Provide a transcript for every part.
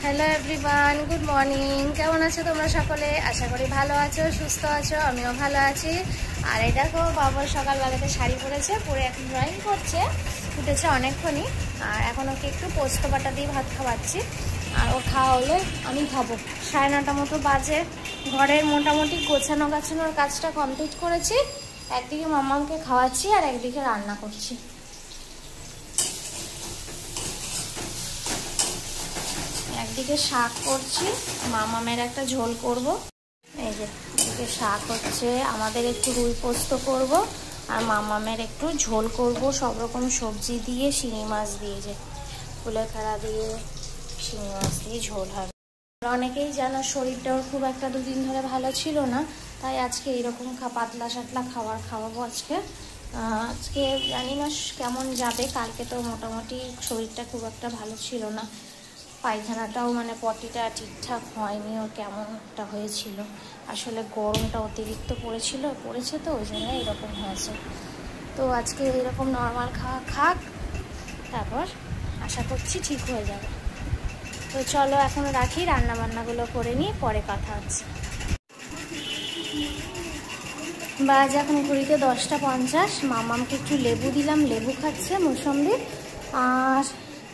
Hello everyone, good morning. কেমন আছো তোমরা সকলে? আশা করি ভালো আছো, সুস্থ আছো। আমিও ভালো আছি। আর এই দেখো, বাবা সকালবেলাতে শাড়ি পরেছে, পরে এখন ড্রয়িং করছে। উঠেছে অনেকক্ষণই। আর এখন ওকে একটু পোস্ত বাটা দিয়ে ভাত খাওয়াচ্ছি। আর ও খাওয়া হলে আমি খাবো। 9:30 মতো বাজে। ঘরের মোটামুটি গোছানোর কাজটা কমপ্লিট করেছি। একদিকে মামাকে খাওয়াচ্ছি আর একদিকে রান্না করছি। একদিকে শাক করছি, মামামের একটা ঝোল করব। এই যে এদিকে শাক হচ্ছে, আমাদের একটু রুই পোস্ত করব, আর মামামের একটু ঝোল করব সব রকম সবজি দিয়ে, শিঙি মাছ দিয়ে, যে কুলেখাড়া দিয়ে শিঙি মাছ দিয়ে ঝোল হবে। অনেকেই জানো শরীরটাও খুব একটা দুদিন ধরে ভালো ছিল না, তাই আজকে এরকম পাতলা সাতলা খাবার খাওয়াবো আজকে। জানি না কেমন যাবে। কালকে তো মোটামুটি শরীরটা খুব একটা ভালো ছিল না, পায়খানাটাও মানে পটিটা ঠিকঠাক হয়নি, ওর কেমন একটা হয়েছিল। আসলে গরমটা অতিরিক্ত পড়েছে তো ওই জন্য এরকম হয়েছে। তো আজকে এরকম নর্মাল খাক, তারপর আশা করছি ঠিক হয়ে যাবে। তো চলো এখন রাখি, রান্নাবান্নাগুলো করে নিই, পরে কথা হচ্ছে। বাজ এখন ঘড়িতে 10:50। মামামকে একটু লেবু দিলাম, লেবু খাচ্ছে মৌসুমী। আর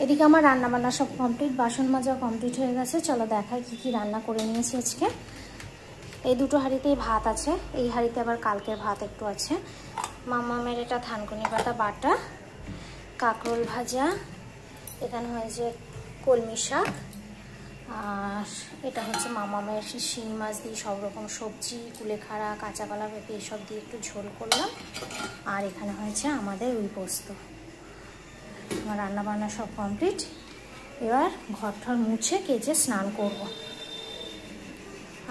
এদিকে আমার রান্নাবান্না সব কমপ্লিট, বাসন মাজা কমপ্লিট হয়ে গেছে। চলো দেখাই কি কি রান্না করে নিয়েছি আজকে। এই দুটো হাঁড়িতেই ভাত আছে, এই হাঁড়িতে আবার কালকের ভাত একটু আছে। মামামের এটা থানকুনি পাতা বাটা, কাঁকরোল ভাজা, এখানে হয়েছে কলমি শাক, আর এটা হচ্ছে মামামের শিঙি মাছ দিয়ে সব রকম সবজি, কুলেখাড়া, কাঁচা কলা, পেঁপে এসব দিয়ে একটু ঝোল করলাম। আর এখানে হয়েছে আমাদের রুই পোস্ত। আমার রান্নাবান্না সব কমপ্লিট। এবার ঘরঠর মুছে কেচে স্নান করব।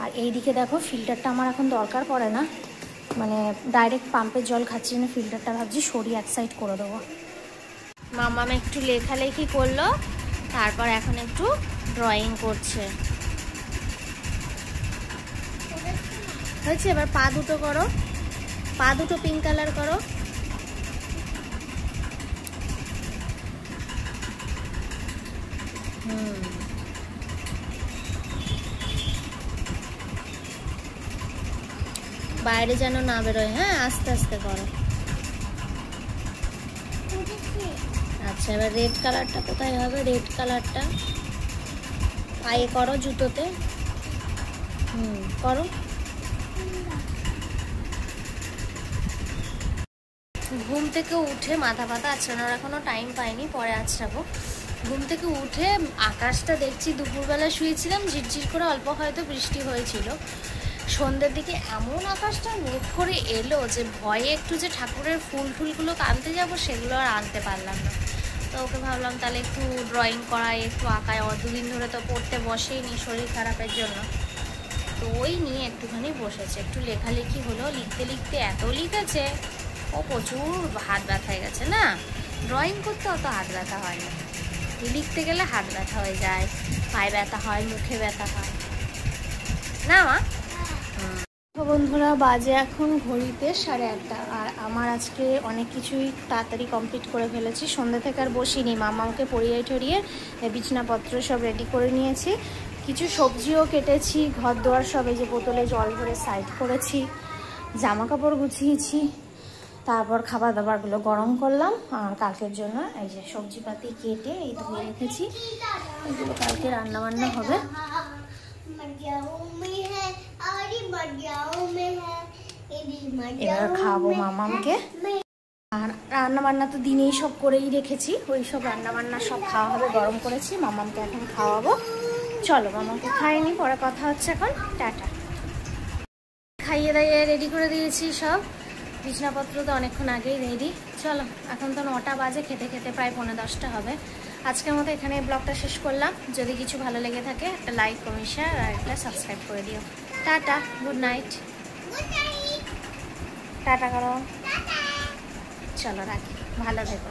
আর এইদিকে দেখো, ফিল্টারটা আমার এখন দরকার পড়ে না, মানে ডাইরেক্ট পাম্পের জল খাচ্ছি না, ফিল্টারটা ভাবছি সরিয়ে এক সাইড করে দেবো। মামাম একটু লেখালেখি করলো, তারপর এখন একটু ড্রয়িং করছে। হয়েছে, এবার পা দুটো করো, পা দুটো পিঙ্ক কালার করো। বাইরে যেন না বেরোয়, হ্যাঁ আস্তে আস্তে করো। আচ্ছা, এবার রেড কালারটা কোথায় হবে? রেড কালারটা পায়ে করো, জুতোতে। করো। ঘুম থেকে উঠে মাথা ব্যথা আঁচড়ানোর এখনো টাইম পাইনি, পরে আঁচড়াবো। ঘুম থেকে উঠে আকাশটা দেখছি, দুপুরবেলা শুয়েছিলাম, ঝিরঝির করে অল্প হয়তো বৃষ্টি হয়েছিল। সন্ধ্যের দিকে এমন আকাশটা মেঘ করে এলো যে ভয়ে একটু যে ঠাকুরের ফুলগুলো আনতে যাব, সেগুলো আর আনতে পারলাম না। তো ওকে ভাবলাম তাহলে একটু ড্রয়িং করাই, একটু আঁকায়। দুদিন ধরে তো পড়তে বসেইনি শরীর খারাপের জন্য, তো ওই নিয়ে একটুখানি বসেছে, একটু লেখালেখি হলো। লিখতে লিখতে এত লিখেছে, ও প্রচুর হাত ব্যথা হয়ে গেছে। না, ড্রয়িং করতে অত হাত ব্যথা হয় না, লিখতে গেলে হাত ব্যথা হয়ে যায়, পায়ে ব্যথা হয়, মুখে ব্যথা হয়। না মা? বন্ধুরা, বাজে এখন ঘড়িতে 8:30। আর আমার আজকে অনেক কিছুই তাড়াতাড়ি কমপ্লিট করে ফেলেছি। সন্ধ্যা থেকে আর বসিনি, মামাকে পরিয়ে ঠরিয়ে বিছনাপত্র সব রেডি করে নিয়েছি। কিছু সবজিও কেটেছি, ঘর দোয়ার সব এই যে বোতলে জল ভরে সাইড করেছি, জামা কাপড় গুছিয়েছি, তারপর খাবার দাবারগুলো গরম করলাম। আর কালকের জন্য এই যে সবজিপাতি কেটে এই ধুয়ে রেখেছি, এগুলো কালকে রান্নাবান্না হবে। এবার খাবো মামামকে। আর রান্নাবান্না তো দিনেই সব করেই রেখেছি, ওই সব রান্নাবান্না সব খাওয়া হবে, গরম করেছি। মামামকে এখন খাওয়াবো। চলো মামামকে খাইনি, পরে কথা হচ্ছে এখন। টাটা। খাইয়ে দাইয়ে রেডি করে দিয়েছি সব, বিছনাপত্র তো অনেকক্ষণ আগেই রেডি। চলো, এখন তো 9টা বাজে, খেতে খেতে প্রায় 9:45 হবে। আজকের মতো এখানে ব্লগটা শেষ করলাম। যদি কিছু ভালো লেগে থাকে একটা লাইক, কমেন্ট, শেয়ার আর একটা সাবস্ক্রাইব করে দিও। Tata, good night. টাটা করো। চলো রাখি, ভালো থেকো।